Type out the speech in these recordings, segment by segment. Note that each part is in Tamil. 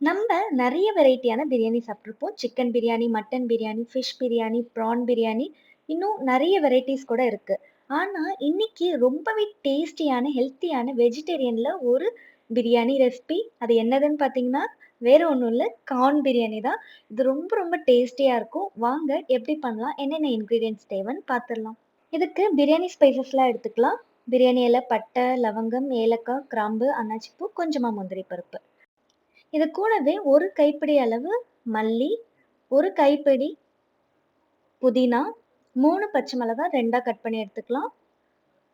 நம்ம நெறைய வெரைட்டியான பிரியாணி சாப்பிட்டுருப்போம். Chicken biryani, mutton biryani, fish biryani, prawn biryani, இன்னும் நெறைய வெரைட்டீஸ் கூட இருக்கு. ஆனா, இன்னைக்கு ரொம்பவே டேஸ்டியான, ஹெல்த்தியான வெஜிடேரியன்ல ஒரு பிரியாணி ரெசிபி. அது என்னதுன்னு பார்த்தீங்கன்னா, வேற ஒண்ணும் இல்ல. கார்ன் பிரியாணி தான். இது ரொம்ப ரொம்ப டேஸ்டியா இருக்கும். வாங்க எப்படி பண்ணலாம்? என்னென்ன இன்கிரீடியன்ட்ஸ் தேவைன்னு பார்த்துரலாம். இதுக்கு பிரியாணி ஸ்பைசஸ்லாம் எடுத்துக்கலாம். பிரியாணி இல, பட்டை, லவங்கம், ஏலக்காய், கிராம்பு, அன்னாச்சி பூ, கொஞ்சமா முந்திரி பருப்பு. இது கூடவே ஒரு கைப்பிடி அளவு மல்லி, ஒரு கைப்பிடி புதினா, 3 பச்சை மிளகாய் 2ஆ கட் பண்ணி எடுத்துக்கலாம்.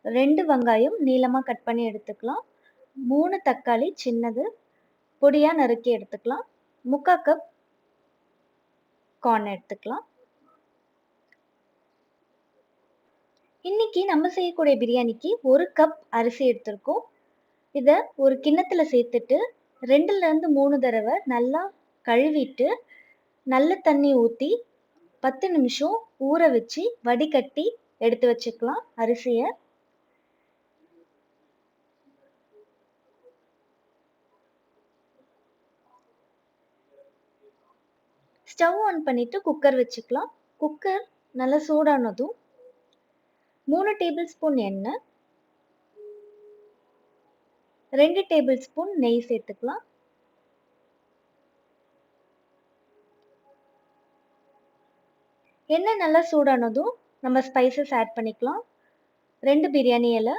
2 வெங்காயம் நீளமா கட் பண்ணி எடுத்துக்கலாம். 3 தக்காளி சின்னது பொடியா நறுக்கி எடுத்துக்கலாம். 3/4 கப் கார்ன் எடுத்துக்கலாம். இன்னைக்கு நம்ம செய்யக்கூடிய பிரியாணிக்கு 1 கப் அரிசி எடுத்திருக்கோம். இத ஒரு கிண்ணத்துல சேர்த்துட்டு 2லேருந்து 3 தடவ நல்லா கழுவிட்டு, நல்ல தண்ணி ஊத்தி 10 நிமிஷம் ஊற வச்சு வடிகட்டி எடுத்து வச்சுக்கலாம் அரிசிய. ஸ்டவ் ஆன் பண்ணிட்டு குக்கர் வச்சுக்கலாம். குக்கர் நல்லா சூடானதும் 3 டேபிள் ஸ்பூன் எண்ணெய், 2 டேபிள் ஸ்பூன் நெய் சேர்த்துக்கலாம். எண்ணெய் நல்லா சூடானதும் நம்ம ஸ்பைசஸ் ஆட் பண்ணிக்கலாம். 2 பிரியாணி இலை,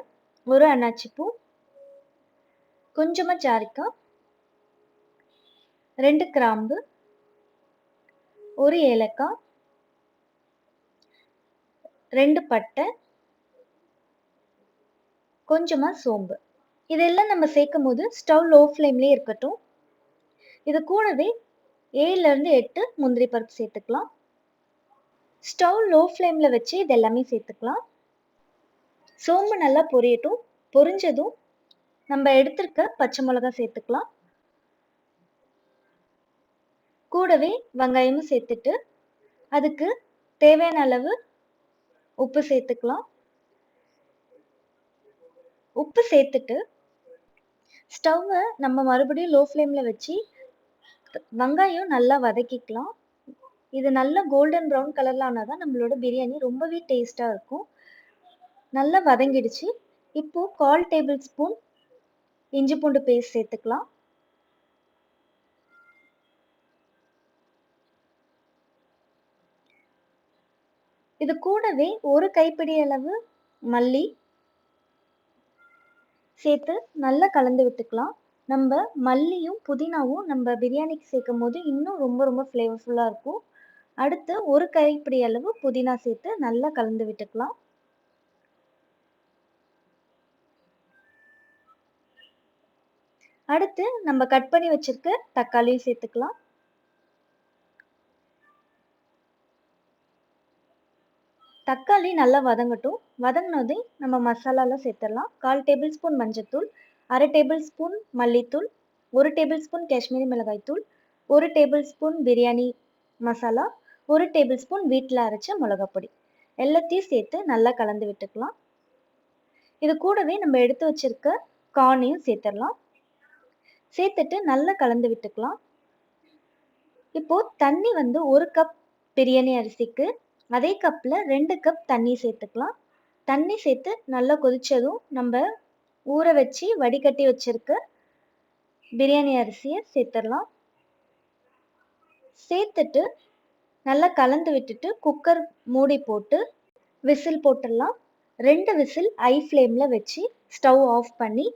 1 அன்னாச்சி பூ, கொஞ்சமா ஜாதிக்காய், 2 கிராம்பு, 1 ஏலக்காய், 2 பட்டை, கொஞ்சமா சோம்பு. இதெல்லாம் நம்ம சேர்க்கும்போது ஸ்டவ் லோ ஃப்ளேம்லயே இருக்கட்டும். இது கூடவே 7லேருந்து 8 முந்திரி பருப்பு சேர்த்துக்கலாம். ஸ்டவ் லோ ஃப்ளேம்ல வச்சு இது எல்லாமே சேர்த்துக்கலாம். சோம்பு நல்லா பொரியட்டும். பொரிஞ்சதும் நம்ம எடுத்திருக்க பச்சை மிளகாய் சேர்த்துக்கலாம். கூடவே வெங்காயமும் சேர்த்துட்டு அதுக்கு தேவையான அளவு உப்பு சேர்த்துக்கலாம். உப்பு சேர்த்துட்டு ஸ்டவ்வை நம்ம மறுபடியும் லோ ஃப்ளேம்ல வச்சு வெங்காயம் நல்லா வதக்கிக்கலாம். இது நல்லா கோல்டன் ப்ரௌன் கலர்ல ஆனாதான் நம்மளோட பிரியாணி ரொம்பவே டேஸ்டா இருக்கும். நல்லா வதங்கிடுச்சு. இப்போ 1/4 டேபிள் ஸ்பூன் இஞ்சி பூண்டு பேஸ்ட் சேர்த்துக்கலாம். இது கூடவே ஒரு கைப்பிடி அளவு மல்லி சேர்த்து நல்லா கலந்து விட்டுக்கலாம். நம்ம மல்லியும் புதினாவும் நம்ம பிரியாணிக்கு சேர்க்கும் போது இன்னும் ரொம்ப ரொம்ப ஃப்ளேவர்ஃபுல்லா இருக்கும். அடுத்து ஒரு கைப்பிடி அளவு புதினா சேர்த்து நல்லா கலந்து விட்டுக்கலாம். அடுத்து நம்ம கட் பண்ணி வச்சிருக்க தக்காளியும் சேர்த்துக்கலாம். தக்காளி நல்லா வதங்கட்டும். வதங்கினதும் நம்ம மசாலாலாம் சேர்த்துடலாம். 1/4 டேபிள் ஸ்பூன் மஞ்சத்தூள், 1/2 டேபிள் ஸ்பூன் மல்லித்தூள், 1 டேபிள் ஸ்பூன் காஷ்மீரி மிளகாய் தூள், 1 table spoon biryani masala, 1 table spoon வீட்டில் அரைச்ச மிளகாய் பொடி எல்லாத்தையும் சேர்த்து நல்லா கலந்து விட்டுக்கலாம். இது கூடவே நம்ம எடுத்து வச்சிருக்க கார்னையும் சேர்த்துடலாம். சேர்த்துட்டு நல்லா கலந்து விட்டுக்கலாம். இப்போ தண்ணி வந்து 1 கப் பிரியாணி அரிசிக்கு அதே கப்ல 2 கப் தண்ணி சேர்த்துக்கலாம். தண்ணி சேர்த்து நல்லா கொதிச்சதும் நம்ம ஊற வச்சு வடிகட்டி வச்சிருக்க பிரியாணி அரிசியை சேர்த்துடலாம். சேர்த்துட்டு நல்லா கலந்து விட்டுட்டு குக்கர் மூடி போட்டு விசில் போட்டுடலாம். 2 விசில் ஹை ஃப்ளேம்ல வச்சு ஸ்டவ் ஆஃப் பண்ணி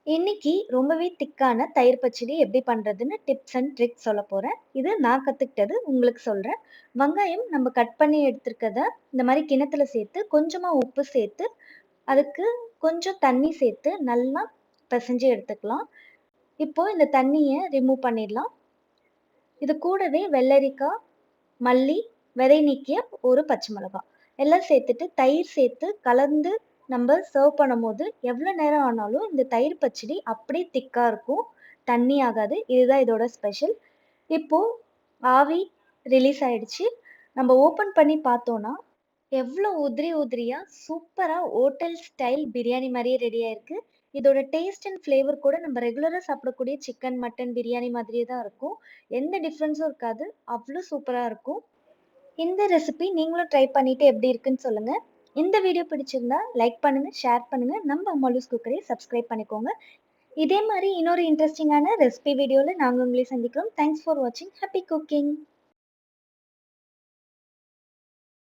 இன்னைக்கு ரொம்பவே திக்கான தயிர் பச்சடி எப்படி பண்றதுன்னு டிப்ஸ் அண்ட் ட்ரிக்ஸ் சொல்ல போறேன். இது நான் கத்துக்கிட்டது உங்களுக்கு சொல்றேன். வெங்காயம் நம்ம கட் பண்ணி எடுத்திருக்கத இந்த மாதிரி கிண்ணத்துல சேர்த்து கொஞ்சமா உப்பு சேர்த்து அதுக்கு கொஞ்சம் தண்ணி சேர்த்து நல்லா பிசைஞ்சு எடுத்துக்கலாம். இப்போ இந்த தண்ணியை ரிமூவ் பண்ணிடலாம். இது கூடவே வெள்ளரிக்காய், மல்லி, விதை நீக்கிய ஒரு பச்சை மிளகாய் எல்லாம் சேர்த்துட்டு தயிர் சேர்த்து கலந்து நம்ம சர்வ் பண்ணும்போது எவ்வளோ நேரம் ஆனாலும் இந்த தயிர் பச்சடி அப்படியே திக்கா இருக்கும். தண்ணி ஆகாது. இதுதான் இதோட ஸ்பெஷல். இப்போ ஆவி ரிலீஸ் ஆயிடுச்சு. நம்ம ஓப்பன் பண்ணி பார்த்தோம்னா எவ்வளோ உதிரி உதிரியா சூப்பரா ஹோட்டல் ஸ்டைல் பிரியாணி மாதிரியே ரெடி ஆயிருக்கு. இதோட டேஸ்ட் அண்ட் ஃப்ளேவர் கூட நம்ம ரெகுலரா சாப்பிடக்கூடிய சிக்கன், மட்டன் பிரியாணி மாதிரியே தான் இருக்கும். எந்த டிஃபரன்ஸும் இருக்காது. அவ்ளோ சூப்பரா இருக்கும். இந்த ரெசிபி நீங்களும் ட்ரை பண்ணிட்டு எப்படி இருக்குன்னு சொல்லுங்க. இந்த வீடியோ பிடிச்சிருந்தா லைக் பண்ணுங்க, ஷேர் பண்ணுங்க. நம்ம அம்மாலூஸ் குக்கரை சப்ஸ்கிரைப் பண்ணிக்கோங்க. இதே மாரி இன்னொரு இன்ட்ரெஸ்டிங்கான ரெசிபி வீடியோல நாங்க உங்களை சந்திக்கிறோம். தேங்க்ஸ் ஃபார் வாட்சிங். Happy cooking!